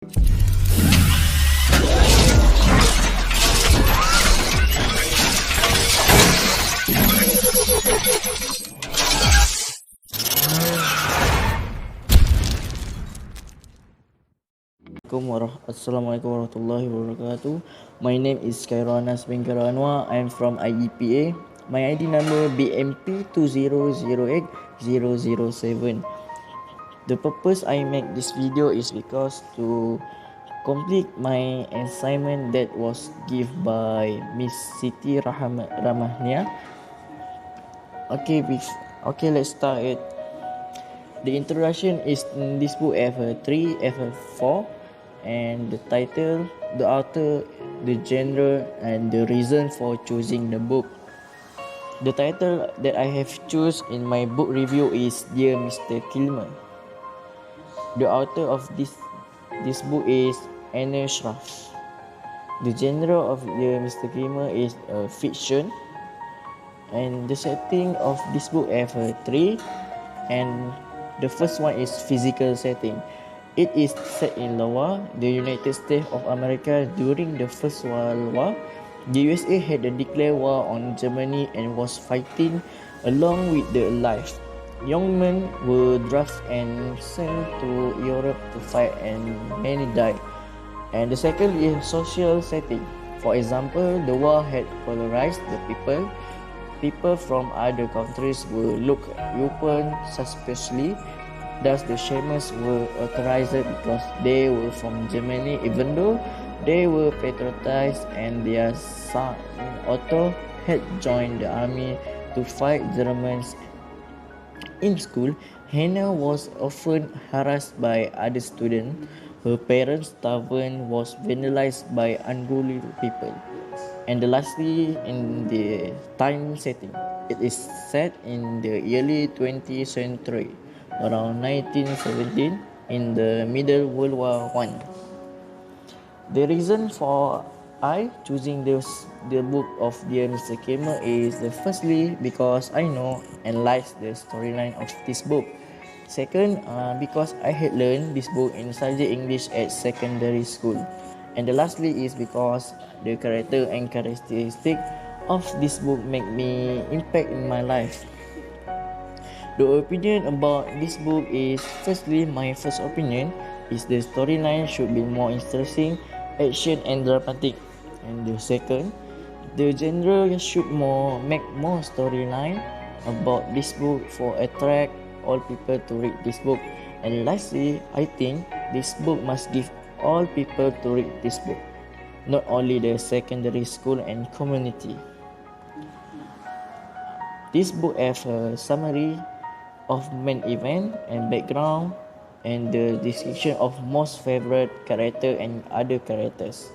Assalamualaikum warahmatullahi wabarakatuh. My name is Khairul bin ANUAR. I am from IEPA. My ID number BMP20-08-007. The purpose I make this video is because to complete my assignment that was given by Miss Siti Rahmania. Okay, let's start it. The introduction is in this book F3, F4, and the title, the author, the genre, and the reason for choosing the book. The title that I have chosen in my book review is Dear Mr. Kilmer. The author of this book is ANUAR. The genre of Dear Mr. Kilmer is fiction, and the setting of this book F3, and the first one is physical setting. It is set in Iowa, the United States of America during the First World War. The USA had declared war on Germany and was fighting along with the Allies. Young men were drafted and sent to Europe to fight, and many died. And the second is social setting. For example, the war had polarized the people. People from other countries were looked upon suspiciously. Thus, the shamans were authorized because they were from Germany, even though they were patriotic, and their son Otto had joined the army to fight Germans. In school, Hannah was often harassed by other students. Her parents' tavern was vandalized by unruly people. And lastly, in the time setting, it is set in the early 20th century, around 1917, in the Middle World War I. The reason for I choosing the book of Dear Mr. Kilmer is firstly because I know and like the storyline of this book. Second, because I had learned this book in subject English at secondary school. And lastly is because the character and characteristic of this book make me impact in my life. The opinion about this book is, firstly, my first opinion is the storyline should be more interesting, action and dramatic. And the second, the genre should make more storyline about this book for attract all people to read this book. And lastly, I think this book must give all people to read this book, not only the secondary school and community. This book has a summary of main event and background, and the description of most favorite character and other characters.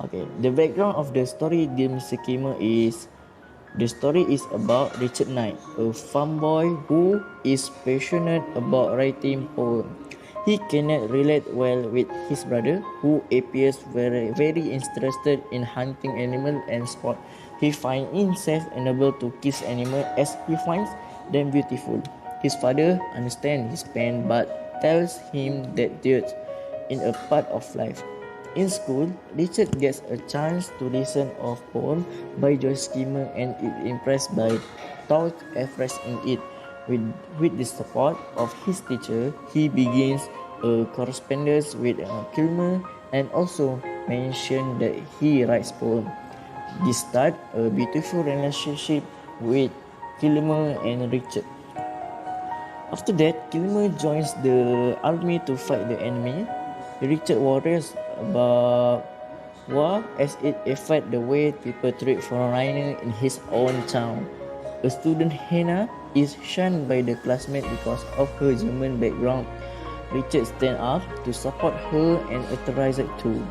Okay, the background of the story Dear Mr. Kilmer is, the story is about Richard Knight, a farm boy who is passionate about writing poems. He cannot relate well with his brother, who appears very interested in hunting animals and sport. He finds himself unable to kiss animals as he finds them beautiful. His father understands his pain but tells him that death is a part of life. In school, Richard gets a chance to listen of poem by Joyce Kilmer and is impressed by thought expressed in it. With the support of his teacher, he begins a correspondence with Kilmer and also mentions that he writes poems. This starts a beautiful relationship with Kilmer and Richard. After that, Kilmer joins the army to fight the enemy. Richard worries about war as it affects the way people treat foreigners in his own town. A student, Hannah, is shunned by the classmates because of her German background. Richard stands up to support her and authorize it too.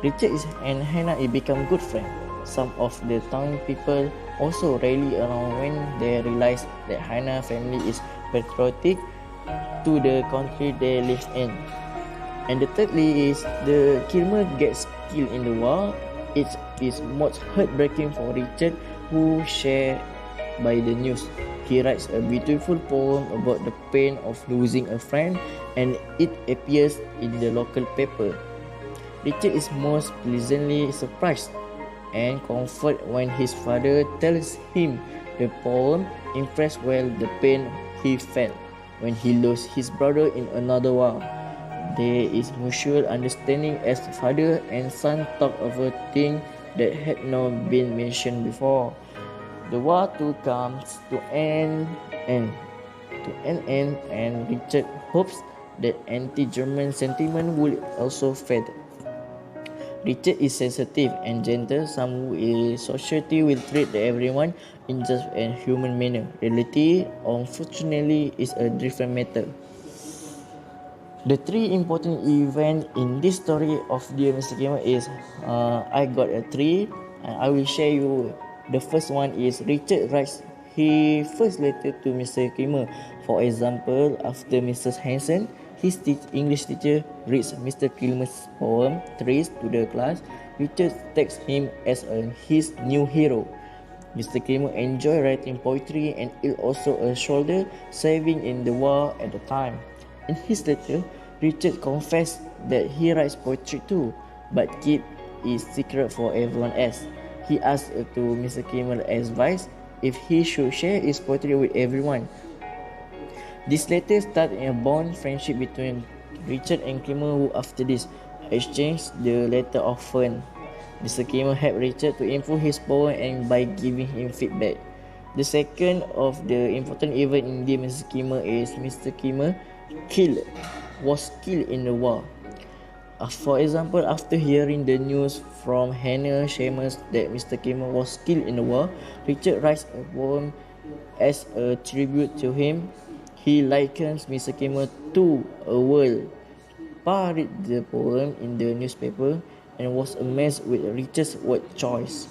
Richard and Hannah become good friends. Some of the town people also rally around when they realize that Hannah's family is patriotic to the country they live in. And the thirdly is the Kilmer gets killed in the war. It is most heartbreaking for Richard, who shared by the news. He writes a beautiful poem about the pain of losing a friend and it appears in the local paper. Richard is most pleasantly surprised and comforted when his father tells him the poem impressed well the pain he felt when he lost his brother in another war. There is mutual understanding as father and son talk of a thing that had not been mentioned before. The war too comes to an end, and Richard hopes that anti-German sentiment will also fade. Richard is sensitive and gentle. Some society will treat everyone in just a human manner. Reality, unfortunately, is a different matter. The three important events in this story of Dear Mr. Gamer is I got a tree, and I will share you. The first one is Richard writes his first letter to Mr. Gamer. For example, after Mrs. Hansen, his English teacher reads Mr. Kilmer's poem Trees to the class. Richard takes him as his new hero. Mr. Kilmer enjoyed writing poetry and is also a soldier serving in the war at the time. In his letter, Richard confessed that he writes poetry too, but keeps it secret for everyone else. He asked to Mr. Kilmer's advice if he should share his poetry with everyone. This letter started a bond friendship between Richard and Kilmer, who after this exchanged the letter often. Mr. Kilmer helped Richard to improve his poem and by giving him feedback. The second of the important event in the Mr. Kilmer is Mr. Kilmer was killed in the war. For example, after hearing the news from Hannah Shamus that Mr. Kilmer was killed in the war, Richard writes a poem as a tribute to him. He likens Mr. Kilmer to a world. Pa read the poem in the newspaper and was amazed with Richard's word choice.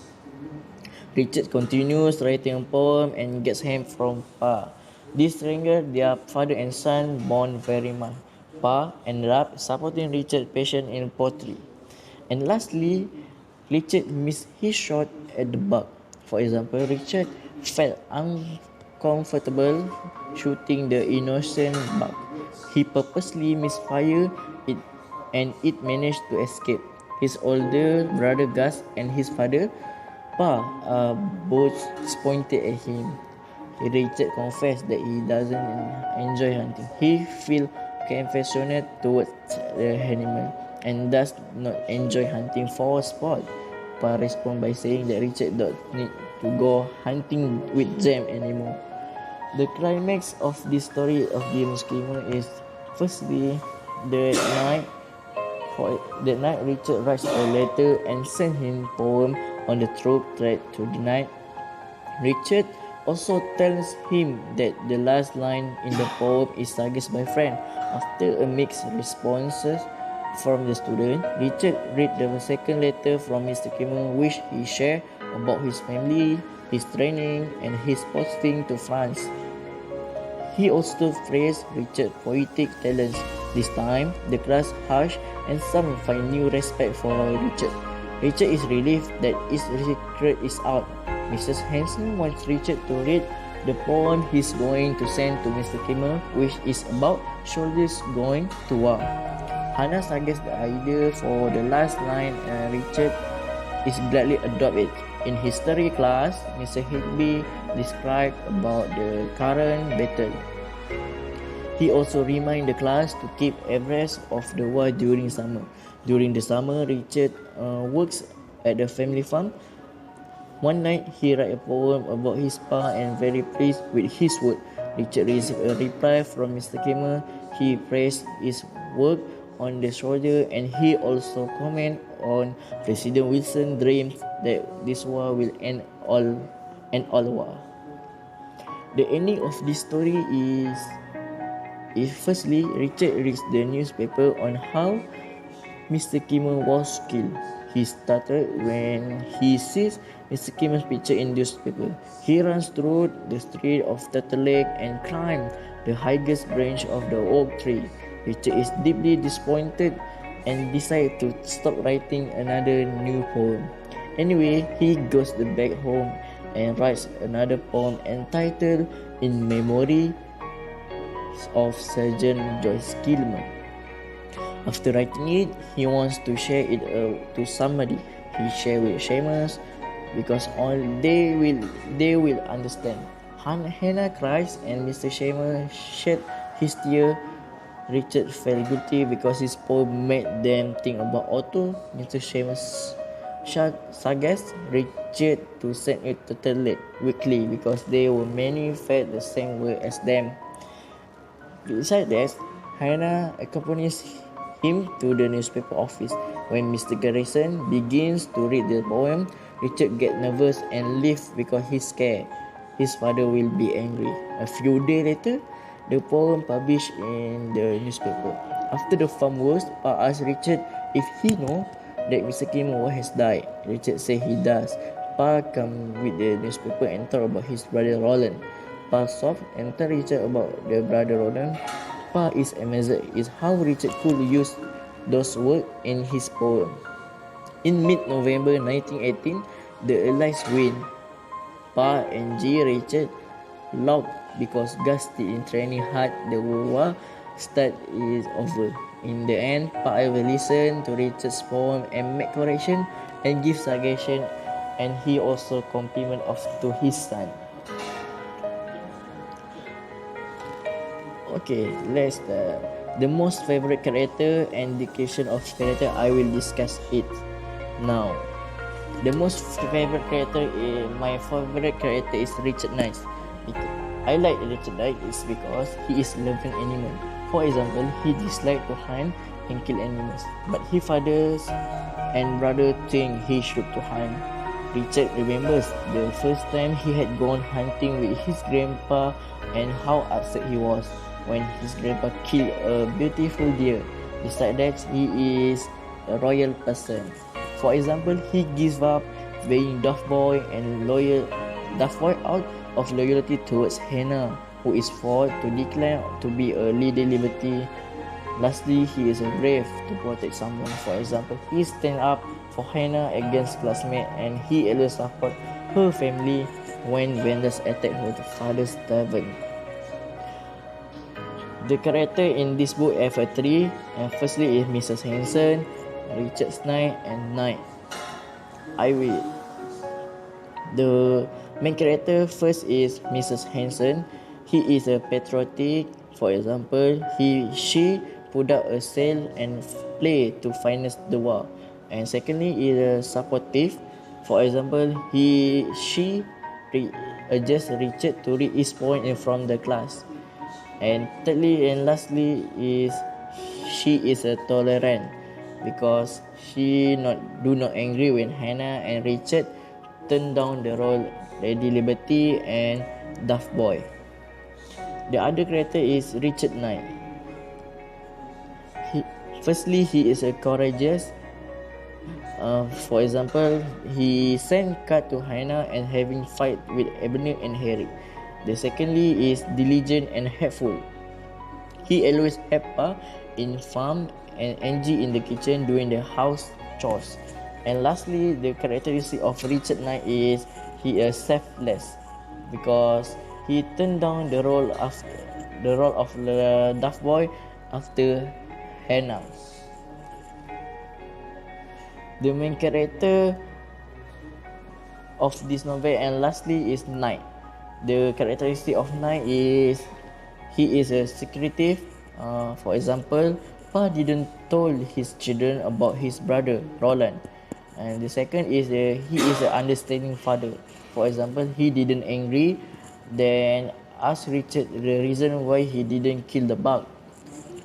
Richard continues writing a poem and gets help from Pa. This strengthened their father and son bond very much. Pa ended up supporting Richard's passion in poetry. And lastly, Richard missed his shot at the buck. For example, Richard felt uncomfortable shooting the innocent buck. He purposely misfired it and it managed to escape. His older brother Gus and his father Pa both pointed at him. Richard confessed that he doesn't enjoy hunting. He feels compassionate towards the animal and does not enjoy hunting for sport. Pa responded by saying that Richard does not need to go hunting with them anymore. The climax of this story of the Muslimer is firstly that night Richard writes a letter and sends him poem on the troop thread to the night. Richard also tells him that the last line in the poem is suggested by friend. After a mixed responses from the student, Richard read the second letter from Mr. Kilmer, which he shared about his family, his training, and his posting to France. He also praised Richard's poetic talents. This time, the class hushed and some find new respect for Richard. Richard is relieved that his secret is out. Mrs. Hansen wants Richard to read the poem he's going to send to Mr. Kilmer, which is about soldiers going to war. Hannah suggests the idea for the last line and Richard is gladly adopted. In history class, Mr. Higby described about the current battle. He also reminds the class to keep abreast of the war during summer. During the summer, Richard works at the family farm. One night, he writes a poem about his pa and very pleased with his work. Richard received a reply from Mr. Kilmer. He praised his work on the soldier and he also commented on President Wilson's dreams that this war will end all war. The ending of this story is firstly, Richard reads the newspaper on how Mr. Kilmer was killed. He started when he sees Mr. Kilmer's picture in the newspaper. He runs through the street of Turtle Lake and climbs the highest branch of the oak tree. Richard is deeply disappointed and decides to stop writing another new poem. Anyway, he goes back home and writes another poem entitled In Memory of Sergeant Joyce Gilman. After writing it, he wants to share it to somebody. He share with Seamus because all they will understand. Hannah cries and Mr. Seamus shed his tear. Richard felt guilty because his poem made them think about Otto. Mr. Seamus suggests Richard to send it to the weekly because there were many felt the same way as them. Besides that, Hannah accompanies him to the newspaper office. When Mr. Garrison begins to read the poem, Richard gets nervous and leaves because he's scared his father will be angry. A few days later, the poem published in the newspaper. After the farm works, Pa asked Richard if he know that Mr. Kpmbm has died. Richard said he does. Pa come with the newspaper and talk about his brother Roland. Pa soft and tell Richard about the brother Roland. Pa is amazed is how Richard could use those words in his poem. In mid-November 1918, the Allies win. Pa and Richard laughed because Gus still in training hard. The war start is over. In the end, Pa will listen to Richard's poem and make correction and give suggestion, and he also compliment to his son. Okay, let's the most favorite character and dedication of character. I will discuss it now. The most favorite character my favorite character is Richard Knight. I like Richard Knight is because he is loving animal. For example, he dislikes to hunt and kill animals, but his fathers and brother think he should to hunt. Richard remembers the first time he had gone hunting with his grandpa and how upset he was when his grandpa killed a beautiful deer. Besides that, he is a royal person. For example, he gives up being Duff Boy out of loyalty towards Hannah, who is forced to declare to be a Lady Liberty. Lastly, he is brave to protect someone. For example, he stands up for Hannah against classmates, and he always supports her family when vandals attack her father's tavern. The character in this book have three, and firstly is Mrs. Hanson, Richard Knight, and Knight. I will. The main character first is Mrs. Hanson. He is a patriotic. For example, she put up a sail and play to finance the war. And secondly is supportive. For example, she adjusts Richard to read his poem in front of the class. And thirdly and lastly is she is a tolerant because she do not angry when Hannah and Richard turn down the role Lady Liberty and Duff Boy. The other character is Richard Knight. Firstly, he is a courageous. For example, he sent card to Hannah and having fight with Abner and Harry. The secondly is diligent and helpful. He always help her in farm and Angie in the kitchen doing the house chores. And lastly, the characteristic of Richard Knight is he is selfless because he turned down the role of the Duff Boy after Hannah. The main character of this novel and lastly is Knight. The characteristic of Knight is he is a secretive. For example, Pa didn't told his children about his brother Roland. And the second is he is an understanding father. For example, he didn't angry, then ask Richard the reason why he didn't kill the bug.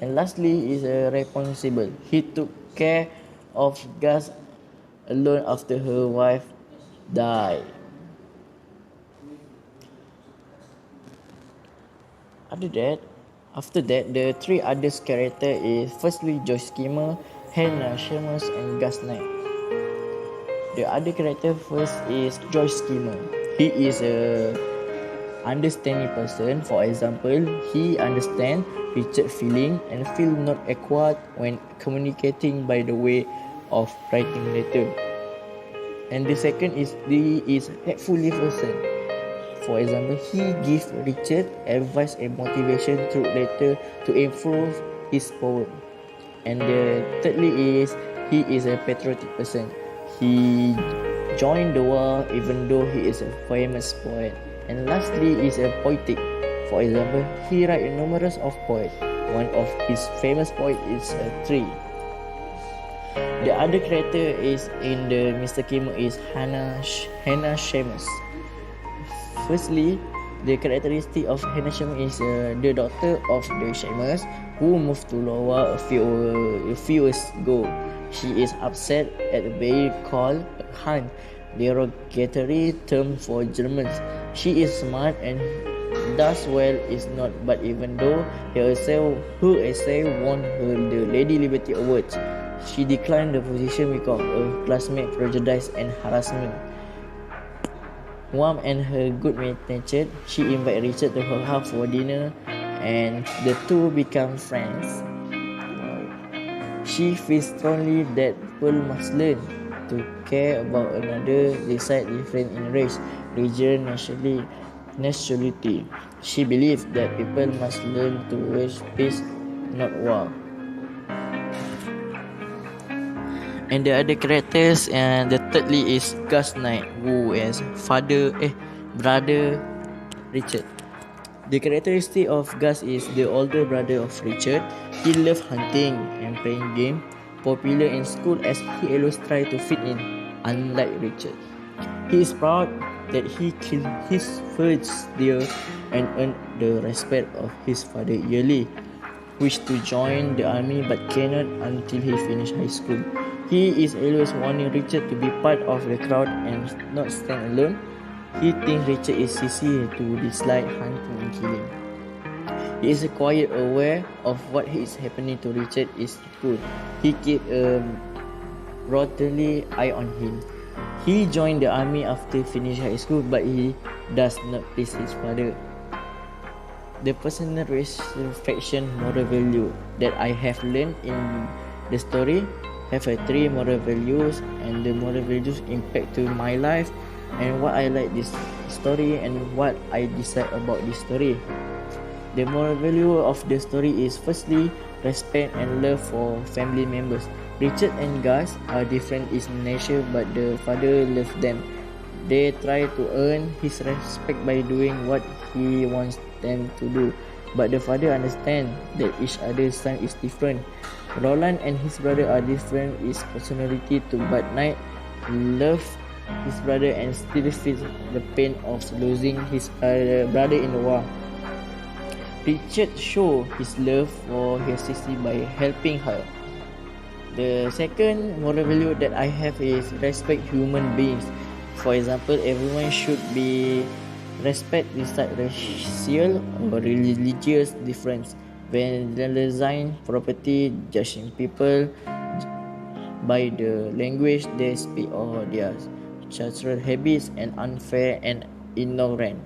And lastly is responsible. He took care of Gus alone after her wife died. After that, the three others character is firstly Joyce Kimmer, Hannah Seamus, and Gus Knight. The other character first is Joyce Kimmer. He is a understanding person. For example, he understand Richard's feeling and feel not awkward when communicating by the way of writing letter. And the second is he is helpful person. For example, he gives Richard advice and motivation through letter to improve his poem. And thirdly is he is a patriotic person. He joined the war even though he is a famous poet. And lastly is a poetic. For example, he writes numerous of poets. One of his famous poet is a tree. The other character is in the Mr. Kimmer is Hannah Sheamus. Firstly, the characteristic of Hannah Sheamus is the daughter of the Sheamus who moved to Iowa a few years ago. She is upset at being called a Hun, derogatory term for Germans. She is smart and does well is not, but even though her essay won her the Lady Liberty Awards, she declined the position because of classmate prejudice and harassment. Warm and her good-natured, she invited Richard to her house for dinner and the two become friends. She feels strongly that people must learn to care about another despite different in race, religion, nationality. She believes that people must learn to wage peace, not war. And the other characters, and the thirdly is Gus Knight, who is brother Richard. The characteristic of Gus is the older brother of Richard. He loves hunting and playing game, popular in school as he always tries to fit in, unlike Richard. He is proud that he killed his first deer and earned the respect of his father yearly. Wished to join the army but cannot until he finished high school. He is always wanting Richard to be part of the crowd and not stand alone. He thinks Richard is sissy to dislike hunting and killing. He is quite aware of what is happening to Richard is cool. He keeps a brotherly eye on him. He joined the army after finishing high school, but he does not please his father. The personal reflection moral value that I have learned in the story have three moral values, and the moral values impact to my life and what I like this story and what I decide about this story. The moral value of the story is firstly respect and love for family members. Richard and Gus are different in nature, but the father loves them. They try to earn his respect by doing what he wants them to do, but the father understands that each other's son is different. Roland and his brother are different in personality too, but Knight loves his brother and still feels the pain of losing his brother in the war. Richard shows his love for his sister by helping her. The second moral value that I have is respect human beings. For example, everyone should be respect despite racial or religious difference. Vandalizing property, judging people by the language they speak or their cultural habits, and unfair and ignorant.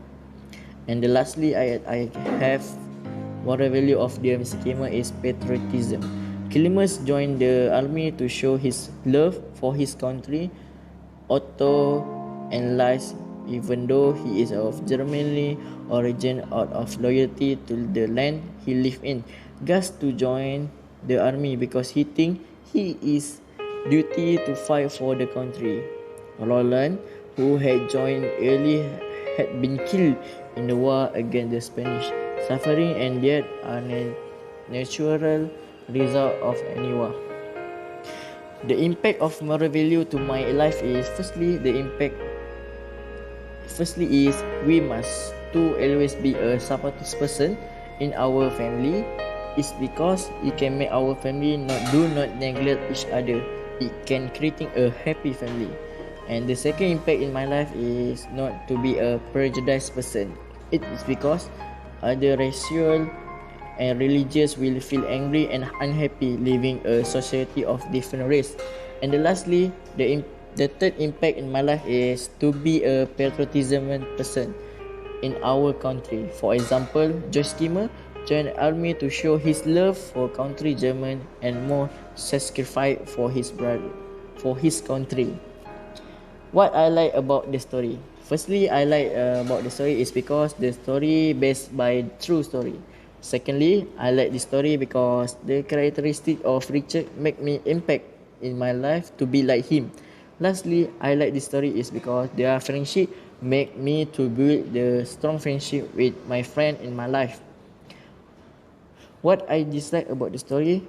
And lastly, I have moral value of the Kpmbm is patriotism. Kpmbm joined the army to show his love for his country. Otto enlists even though he is of Germany origin out of loyalty to the land he lived in. Gus to join the army because he thinks he is duty to fight for the country. Roland, who had joined early, had been killed in the war against the Spanish. Suffering and death are natural result of any war. The impact of moral value to my life is firstly is we must to always be a supportive person in our family. It's because it can make our family not neglect each other. It can create a happy family. And the second impact in my life is not to be a prejudiced person. It is because other racial and religious will feel angry and unhappy living a society of different race. And lastly, the third impact in my life is to be a patriotism person in our country. For example, George Kimmer joined the army to show his love for country German and more sacrifice for his country. What I like about the story, Firstly, I like about the story is because the story based by true story. Secondly, I like the story because the characteristic of Richard make me impact in my life to be like him. Lastly, I like the story is because their friendship make me to build the strong friendship with my friend in my life. What I dislike about the story,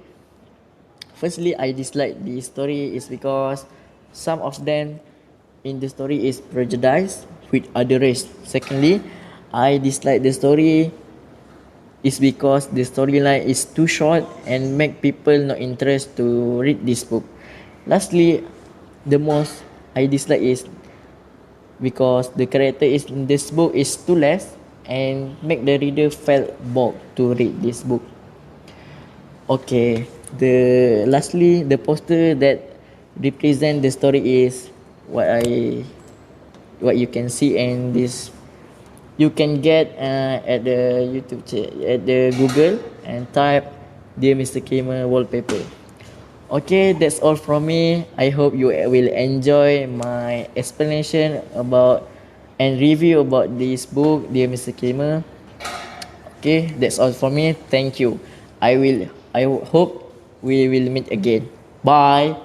firstly, I dislike the story is because some of them in the story is prejudiced with other race. Secondly, I dislike the story is because the storyline is too short and make people not interest to read this book. Lastly, the most I dislike is because the character is in this book is too less and make the reader felt bored to read this book. Okay, the lastly the poster that represent the story is what I what you can see in this you can get at the at the Google and type dear Mr. Gamer wallpaper. Okay, that's all from me. I hope you will enjoy my explanation about and review about this book dear Mr. Gamer. Okay, that's all from me. Thank you. I hope we will meet again. Bye.